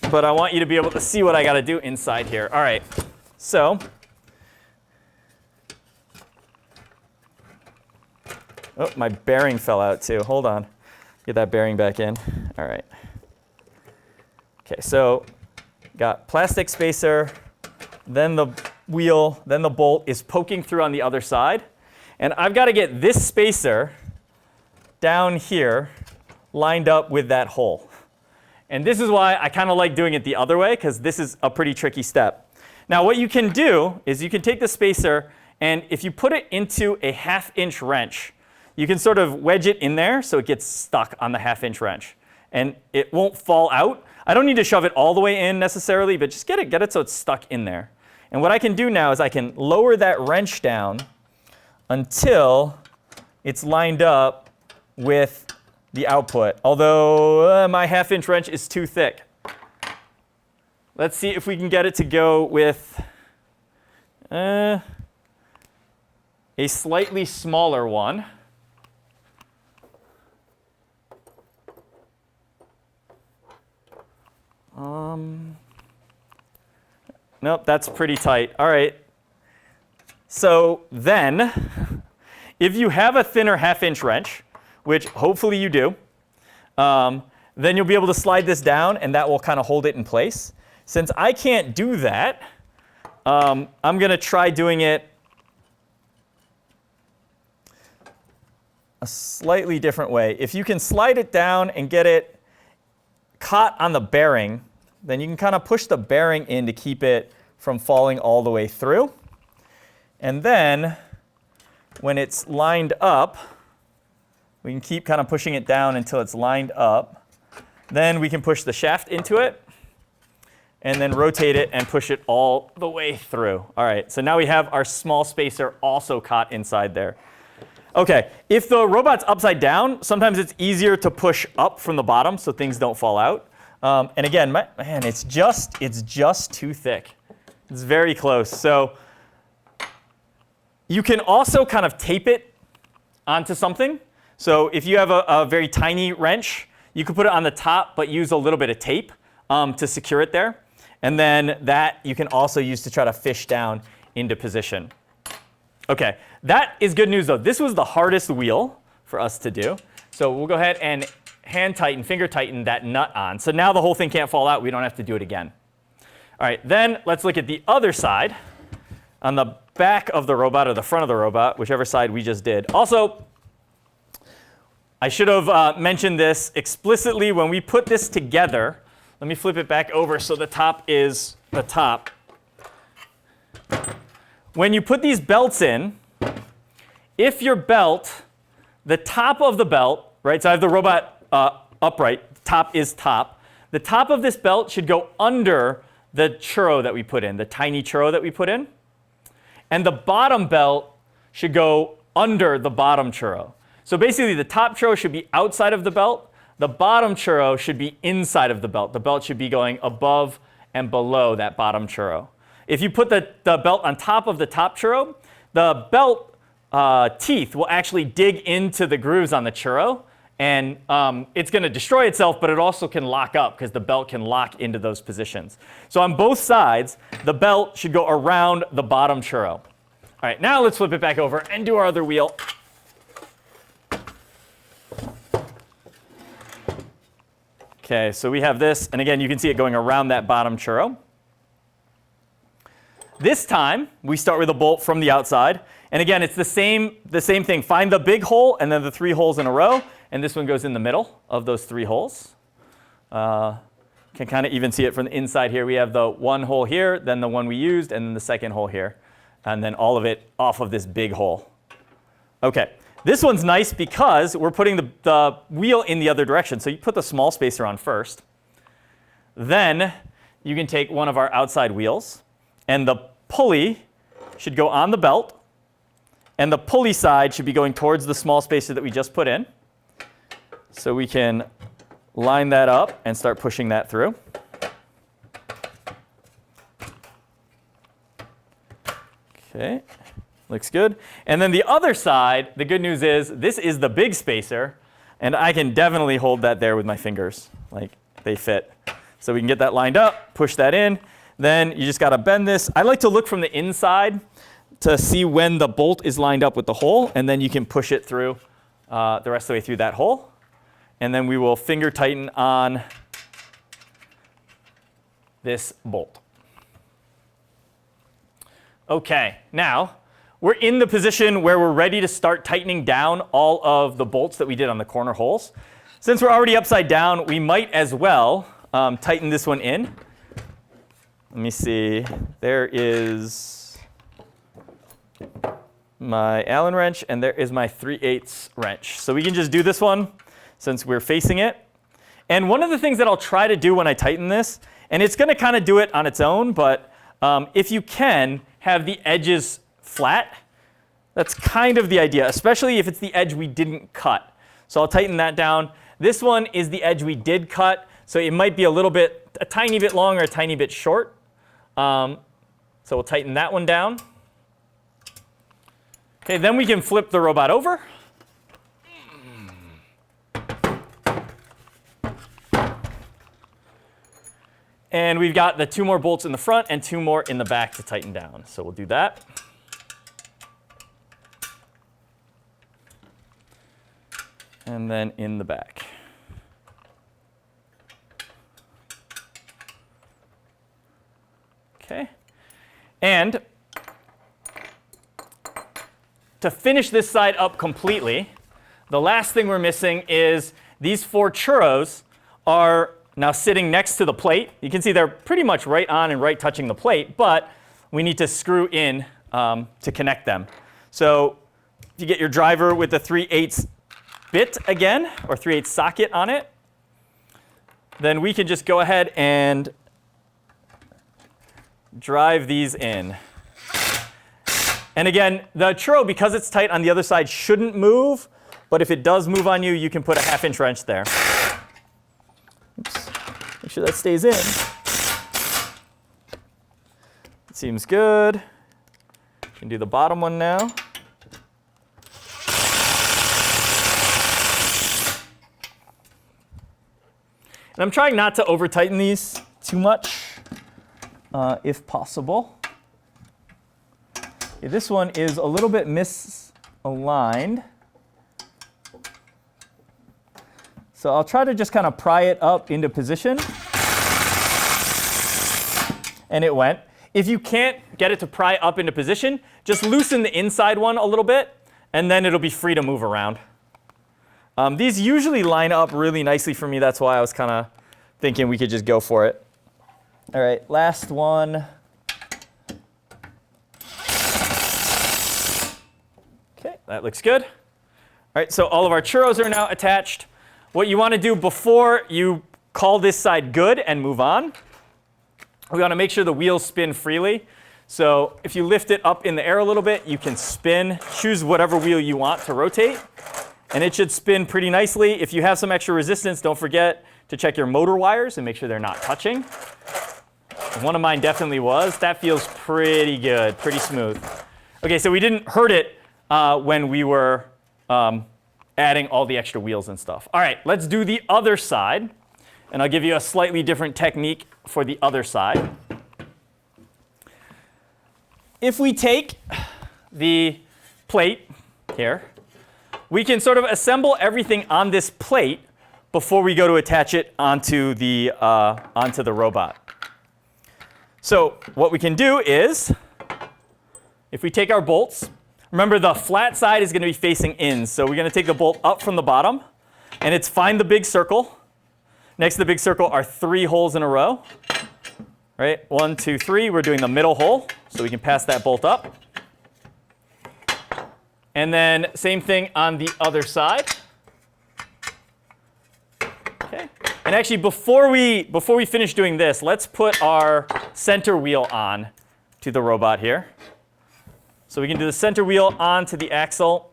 But I want you to be able to see what I got to do inside here. All right, so oh, my bearing fell out too. Hold on. Get that bearing back in. All right. Okay, so got plastic spacer, then the wheel, then the bolt is poking through on the other side. And I've got to get this spacer down here lined up with that hole. And this is why I kind of like doing it the other way, because this is a pretty tricky step. Now what you can do is you can take the spacer, and if you put it into a 1/2-inch wrench, you can sort of wedge it in there so it gets stuck on the 1/2-inch wrench. And it won't fall out. I don't need to shove it all the way in necessarily, but just get it so it's stuck in there. And what I can do now is I can lower that wrench down until it's lined up with the output, although my 1/2-inch wrench is too thick. Let's see if we can get it to go with a slightly smaller one. Nope, that's pretty tight. All right. So then, if you have a thinner 1/2-inch wrench, which hopefully you do, then you'll be able to slide this down, and that will kind of hold it in place. Since I can't do that, I'm going to try doing it a slightly different way. If you can slide it down and get it caught on the bearing, then you can kind of push the bearing in to keep it from falling all the way through. And then when it's lined up, we can keep kind of pushing it down until it's lined up. Then we can push the shaft into it and then rotate it and push it all the way through. All right, so now we have our small spacer also caught inside there. Okay, if the robot's upside down, sometimes it's easier to push up from the bottom so things don't fall out. And again, man, it's just too thick. It's very close. So You can also kind of tape it onto something. So if you have a very tiny wrench, you can put it on the top, but use a little bit of tape to secure it there. And then that you can also use to try to fish down into position. OK, that is good news, though. This was the hardest wheel for us to do. So we'll go ahead and hand tighten, finger tighten that nut on. So now the whole thing can't fall out. We don't have to do it again. All right, then let's look at the other side. On the back of the robot or the front of the robot, whichever side we just did. Also, I should have mentioned this explicitly when we put this together. Let me flip it back over so the top is the top. When you put these belts in, if your belt, the top of the belt, right, so I have the robot upright, top is top. The top of this belt should go under the churro that we put in, the tiny churro that we put in. And the bottom belt should go under the bottom churro. So basically, the top churro should be outside of the belt. The bottom churro should be inside of the belt. The belt should be going above and below that bottom churro. If you put the belt on top of the top churro, the belt teeth will actually dig into the grooves on the churro. And it's going to destroy itself, but it also can lock up because the belt can lock into those positions. So on both sides, the belt should go around the bottom churro. All right, now let's flip it back over and do our other wheel. OK, so we have this. And again, you can see it going around that bottom churro. This time, we start with a bolt from the outside. And again, it's the same thing. Find the big hole and then the 3 holes in a row. And this one goes in the middle of those 3 holes. Can kind of even see it from the inside here. We have the 1 hole here, then the one we used, and then the 2nd hole here. And then all of it off of this big hole. OK, this one's nice because we're putting the wheel in the other direction. So you put the small spacer on first. Then you can take one of our outside wheels. And the pulley should go on the belt. And the pulley side should be going towards the small spacer that we just put in. So we can line that up and start pushing that through. OK, looks good. And then the other side, the good news is this is the big spacer. And I can definitely hold that there with my fingers. Like, they fit. So we can get that lined up, push that in. Then you just got to bend this. I like to look from the inside to see when the bolt is lined up with the hole. And then you can push it through the rest of the way through that hole. And then we will finger tighten on this bolt. OK, now we're in the position where we're ready to start tightening down all of the bolts that we did on the corner holes. Since we're already upside down, we might as well tighten this one in. Let me see. There is my Allen wrench, and there is my 3/8 wrench. So we can just do this one since we're facing it. And one of the things that I'll try to do when I tighten this, and it's going to kind of do it on its own, but if you can, have the edges flat. That's kind of the idea, especially if it's the edge we didn't cut. So I'll tighten that down. This one is the edge we did cut, so it might be a tiny bit long or a tiny bit short. So we'll tighten that one down. OK, then we can flip the robot over. And we've got the 2 more bolts in the front and 2 more in the back to tighten down. So we'll do that. And then in the back. OK. And to finish this side up completely, the last thing we're missing is these 4 churros are now sitting next to the plate. You can see they're pretty much right on and right touching the plate, but we need to screw in to connect them. So if you get your driver with the 3/8 bit again, or 3/8 socket on it, then we can just go ahead and drive these in. And again, the churro, because it's tight on the other side, shouldn't move. But if it does move on you, you can put a 1/2-inch wrench there. Oops. Make sure that stays in. It seems good. can do the bottom one now. And I'm trying not to over tighten these too much, if possible. Okay, this one is a little bit misaligned. So I'll try to just kind of pry it up into position. And it went. If you can't get it to pry up into position, just loosen the inside one a little bit, and then it'll be free to move around. These usually line up really nicely for me. That's why I was kind of thinking we could just go for it. All right, last one. OK, that looks good. All right, so all of our churros are now attached. What you want to do before you call this side good and move on, we want to make sure the wheels spin freely. So if you lift it up in the air a little bit, you can spin, choose whatever wheel you want to rotate. And it should spin pretty nicely. If you have some extra resistance, don't forget to check your motor wires and make sure they're not touching. One of mine definitely was. That feels pretty good, pretty smooth. OK, so we didn't hurt it when we were adding all the extra wheels and stuff. All right, let's do the other side. And I'll give you a slightly different technique for the other side. If we take the plate here, we can sort of assemble everything on this plate before we go to attach it onto the robot. So what we can do is, if we take our bolts, remember the flat side is going to be facing in. So we're going to take the bolt up from the bottom, and it's find the big circle. Next to the big circle are 3 holes in a row. Right? 1, 2, 3. We're doing the middle hole, so we can pass that bolt up. And then same thing on the other side. Okay. And actually, before we finish doing this, let's put our center wheel on to the robot here. So we can do the center wheel onto the axle.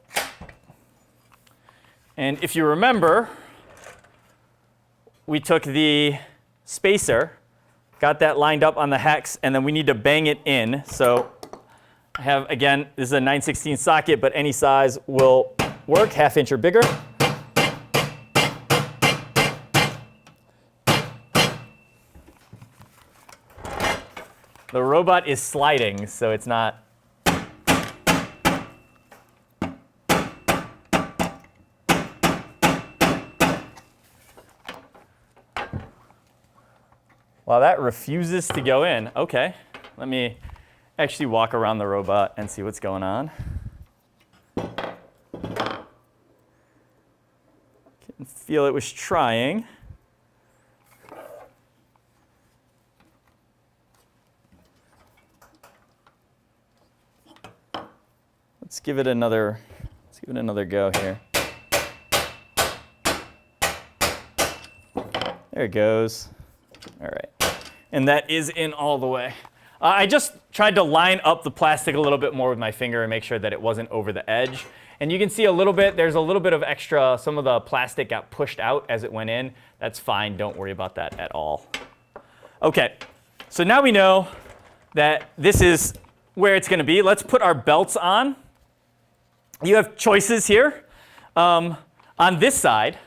And if you remember, we took the spacer, got that lined up on the hex, and then we need to bang it in. So I have, again, this is a 9/16 socket, but any size will work, 1/2 inch or bigger. The robot is sliding, so it's not. Wow, that refuses to go in. OK, let me actually walk around the robot and see what's going on. Can feel it was trying. Let's give it another go here. There it goes. All right. And that is in all the way. I just tried to line up the plastic a little bit more with my finger and make sure that it wasn't over the edge. And you can see a little bit, there's a little bit of extra, some of the plastic got pushed out as it went in. That's fine, don't worry about that at all. OK, so now we know that this is where it's going to be. Let's put our belts on. You have choices here. On this side,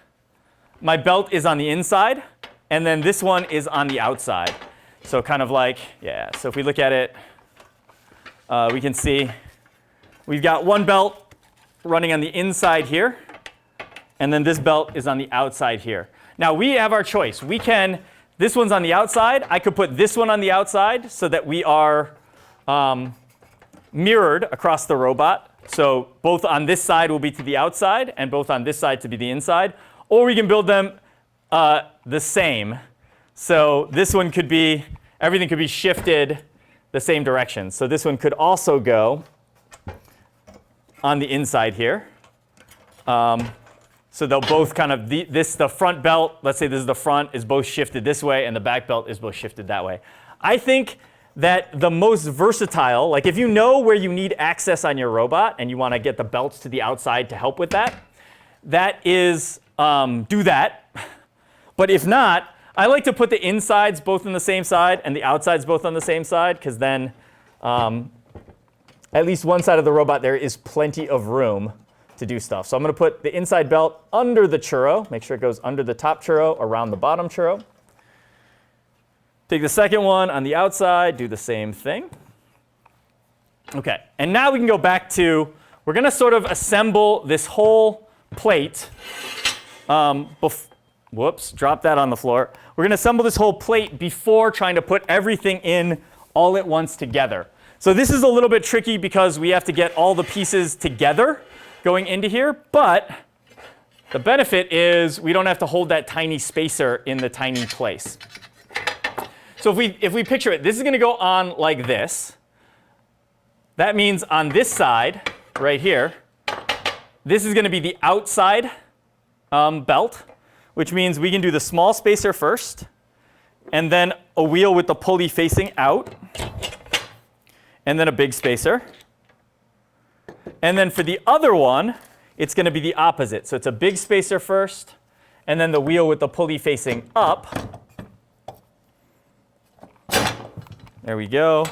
my belt is on the inside, and then this one is on the outside. So kind of like, yeah, so if we look at it, we can see we've got one belt running on the inside here, and then this belt is on the outside here. Now we have our choice. We can, this one's on the outside. I could put this one on the outside so that we are mirrored across the robot. So both on this side will be to the outside, and both on this side to be the inside. Or we can build them the same. So this one could be, everything could be shifted the same direction. So this one could also go on the inside here. So they'll both kind of, the front belt, let's say this is the front, is both shifted this way, and the back belt is both shifted that way. I think that the most versatile, like if you know where you need access on your robot and you want to get the belts to the outside to help with that, that is, do that. But if not, I like to put the insides both on the same side and the outsides both on the same side, because then at least one side of the robot there is plenty of room to do stuff. So I'm going to put the inside belt under the churro. Make sure it goes under the top churro, around the bottom churro. Take the second one on the outside, do the same thing. Okay, and now we can go back to, we're going to sort of assemble this whole plate. Whoops, drop that on the floor. We're going to assemble this whole plate before trying to put everything in all at once together. So this is a little bit tricky because we have to get all the pieces together going into here, but the benefit is we don't have to hold that tiny spacer in the tiny place. So if we picture it, this is going to go on like this. That means on this side, right here, this is going to be the outside belt, which means we can do the small spacer first, and then a wheel with the pulley facing out, and then a big spacer. And then for the other one, it's going to be the opposite. So it's a big spacer first, and then the wheel with the pulley facing up. There we go.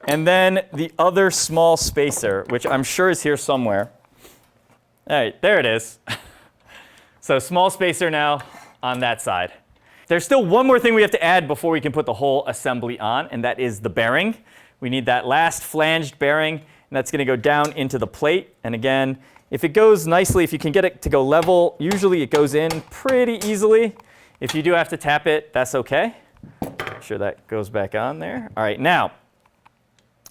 And then the other small spacer, which I'm sure is here somewhere. All right, there it is. So small spacer now on that side. There's still one more thing we have to add before we can put the whole assembly on, and that is the bearing. We need that last flanged bearing, and that's going to go down into the plate. And again, if it goes nicely, if you can get it to go level, usually it goes in pretty easily. If you do have to tap it, that's okay. Make sure that goes back on there. All right, now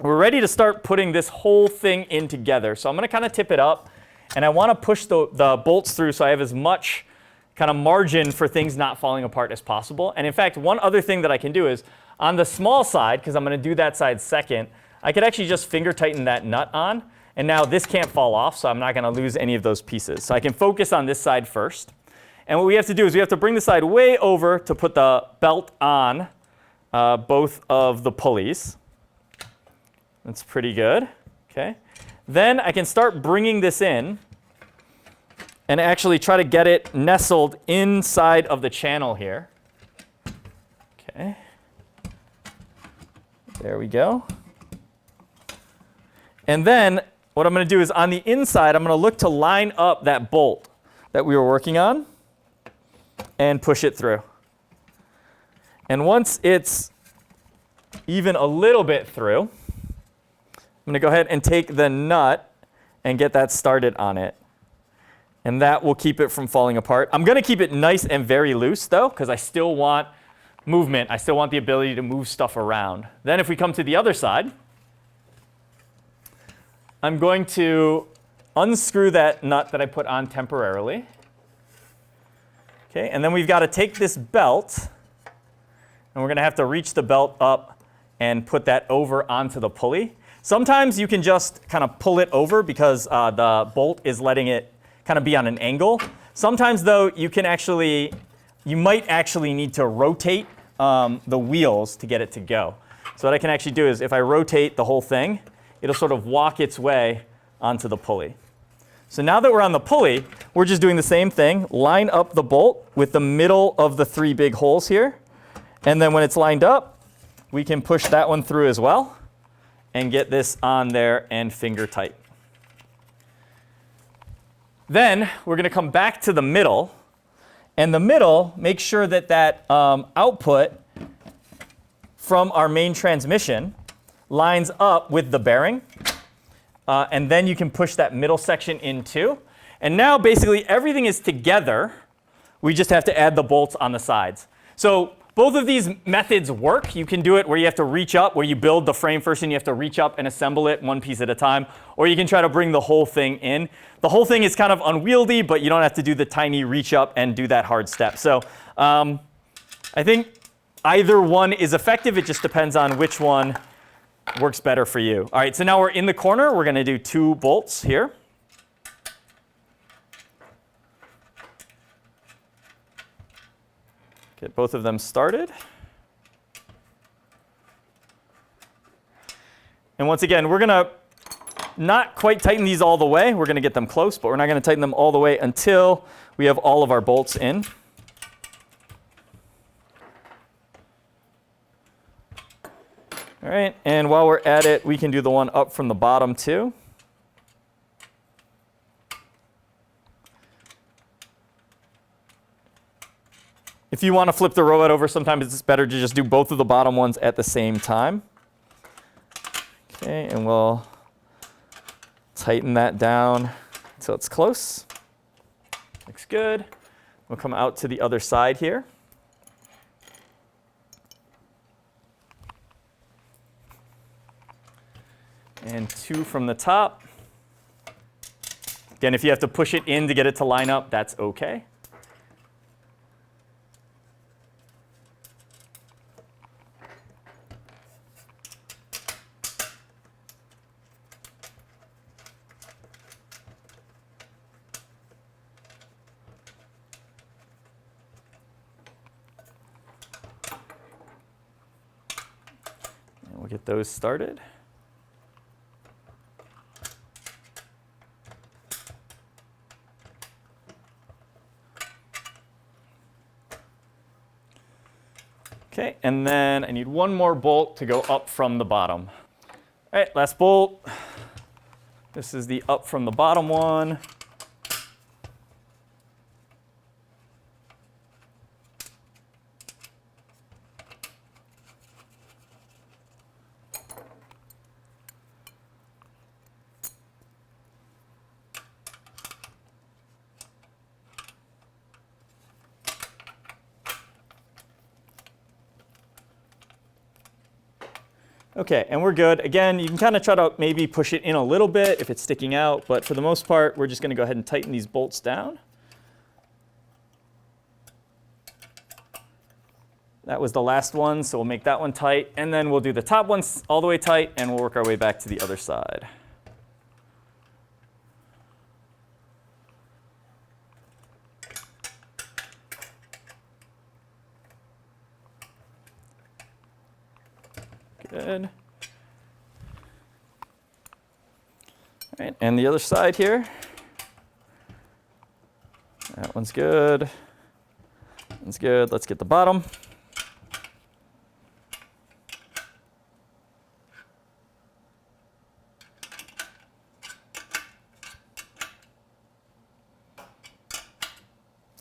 we're ready to start putting this whole thing in together. So I'm going to kind of tip it up, and I want to push the bolts through so I have as much kind of margin for things not falling apart as possible. And in fact, one other thing that I can do is on the small side, because I'm going to do that side second, I could actually just finger tighten that nut on. And now this can't fall off, so I'm not going to lose any of those pieces. So I can focus on this side first. And what we have to do is we have to bring the side way over to put the belt on both of the pulleys. That's pretty good. Okay. Then I can start bringing this in and actually try to get it nestled inside of the channel here. Okay. There we go. And then what I'm going to do is on the inside, I'm going to look to line up that bolt that we were working on and push it through. And once it's even a little bit through, I'm going to go ahead and take the nut and get that started on it. And that will keep it from falling apart. I'm going to keep it nice and very loose, though, because I still want movement. I still want the ability to move stuff around. Then if we come to the other side, I'm going to unscrew that nut that I put on temporarily. Okay, and then we've got to take this belt, and we're going to have to reach the belt up and put that over onto the pulley. Sometimes you can just kind of pull it over because the bolt is letting it kind of be on an angle. Sometimes, though, you might actually need to rotate the wheels to get it to go. So what I can actually do is if I rotate the whole thing, it'll sort of walk its way onto the pulley. So now that we're on the pulley, we're just doing the same thing. Line up the bolt with the middle of the 3 big holes here. And then when it's lined up, we can push that one through as well and get this on there and finger tight. Then we're going to come back to the middle. And the middle, make sure that that output from our main transmission lines up with the bearing. And then you can push that middle section in too. And now basically everything is together. We just have to add the bolts on the sides. So both of these methods work. You can do it where you have to reach up, where you build the frame first and you have to reach up and assemble it one piece at a time. Or you can try to bring the whole thing in. The whole thing is kind of unwieldy, but you don't have to do the tiny reach up and do that hard step. So I think either one is effective. It just depends on which one works better for you. All right, so now we're in the corner. We're going to do 2 bolts here. Get both of them started. And once again, we're going to not quite tighten these all the way. We're going to get them close, but we're not going to tighten them all the way until we have all of our bolts in. All right, and while we're at it, we can do the one up from the bottom too. If you want to flip the robot over, sometimes it's better to just do both of the bottom ones at the same time. Okay, and we'll tighten that down until it's close. Looks good. We'll come out to the other side here. And 2 from the top. Again, if you have to push it in to get it to line up, that's okay. And we'll get those started. Okay, and then I need one more bolt to go up from the bottom. All right, last bolt. This is the up from the bottom one. Okay, and we're good. Again, you can kind of try to maybe push it in a little bit if it's sticking out, but for the most part, we're just going to go ahead and tighten these bolts down. That was the last one, so we'll make that one tight, and then we'll do the top ones all the way tight, and we'll work our way back to the other side. Good. All right, and the other side here. That one's good. That's good. Let's get the bottom.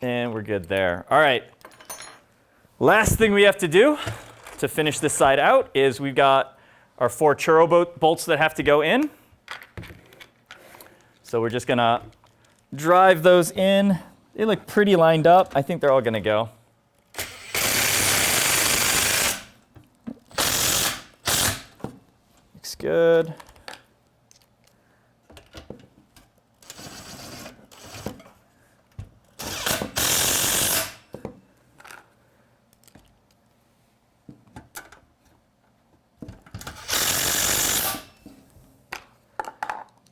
And we're good there. All right. Last thing we have to do to finish this side out is we've got our 4 churro bolts that have to go in. So we're just going to drive those in. They look pretty lined up. I think they're all going to go. Looks good.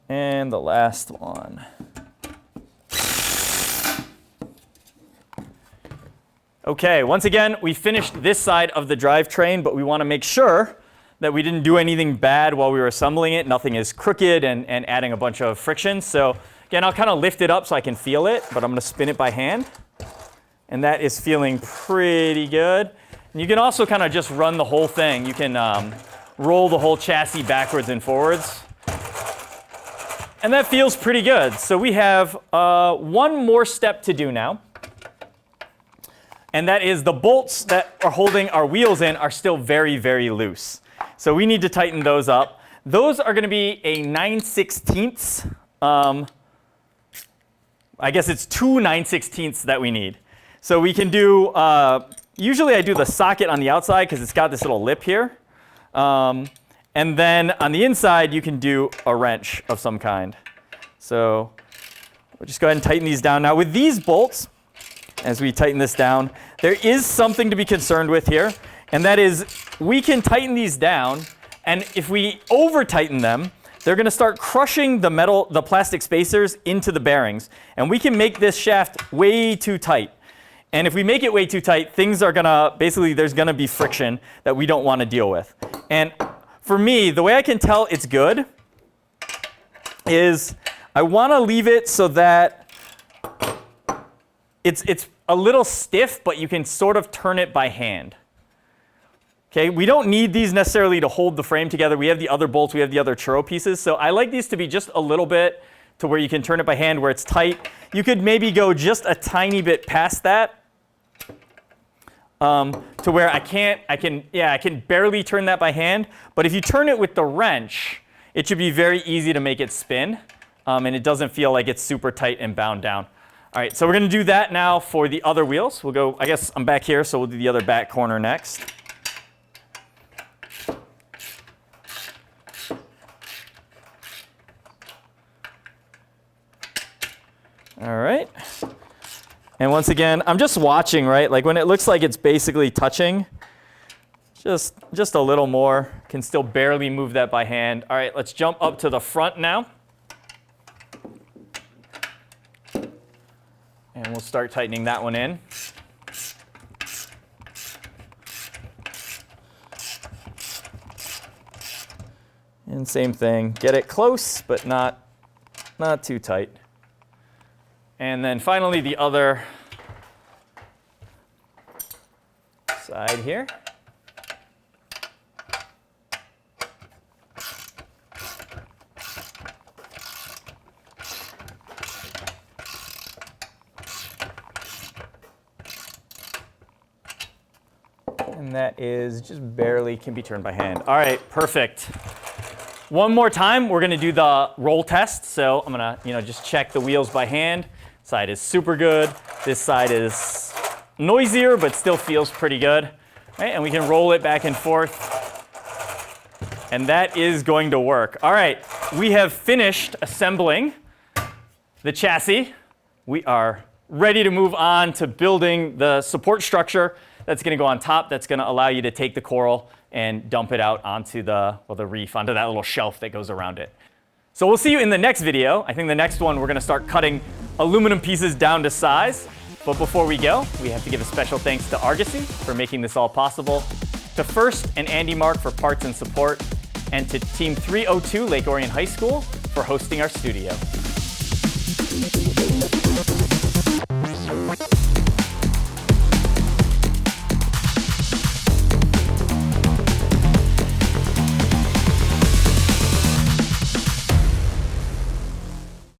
And the last one. Okay, once again, we finished this side of the drivetrain, but we want to make sure that we didn't do anything bad while we were assembling it. Nothing is crooked and adding a bunch of friction. So again, I'll kind of lift it up so I can feel it, but I'm going to spin it by hand. And that is feeling pretty good. And you can also kind of just run the whole thing. You can roll the whole chassis backwards and forwards. And that feels pretty good. So we have one more step to do now. And that is the bolts that are holding our wheels in are still very, very loose. So we need to tighten those up. Those are going to be a 9/16. I guess it's 2 9/16 that we need. So we can do, usually I do the socket on the outside because it's got this little lip here. And then on the inside, you can do a wrench of some kind. So we'll just go ahead and tighten these down. Now with these bolts, as we tighten this down, there is something to be concerned with here. And that is we can tighten these down. And if we over tighten them, they're going to start crushing the plastic spacers into the bearings. And we can make this shaft way too tight. And if we make it way too tight, things are going to, basically there's going to be friction that we don't want to deal with. And for me, the way I can tell it's good is I want to leave it so that it's a little stiff, but you can sort of turn it by hand. Okay, we don't need these necessarily to hold the frame together. We have the other bolts, we have the other churro pieces. So I like these to be just a little bit to where you can turn it by hand where it's tight. You could maybe go just a tiny bit past that to where I can barely turn that by hand. But if you turn it with the wrench, it should be very easy to make it spin. And it doesn't feel like it's super tight and bound down. All right, so we're gonna do that now for the other wheels. We'll go, I guess I'm back here, so we'll do the other back corner next. All right. And once again, I'm just watching, right? Like when it looks like it's basically touching, just a little more. Can still barely move that by hand. All right, let's jump up to the front now. And we'll start tightening that one in. And same thing, get it close, but not too tight. And then finally the other side here. And that is just barely can be turned by hand. All right, perfect. One more time, we're gonna do the roll test. So I'm gonna, just check the wheels by hand. Side is super good. This side is noisier, but still feels pretty good. All right, and we can roll it back and forth. And that is going to work. All right, we have finished assembling the chassis. We are ready to move on to building the support structure that's gonna go on top. That's gonna allow you to take the coral and dump it out onto the reef, onto that little shelf that goes around it. So we'll see you in the next video. I think the next one, we're gonna start cutting aluminum pieces down to size. But before we go, we have to give a special thanks to Argosy for making this all possible, to First and Andymark for parts and support, and to Team 302 Lake Orion High School for hosting our studio.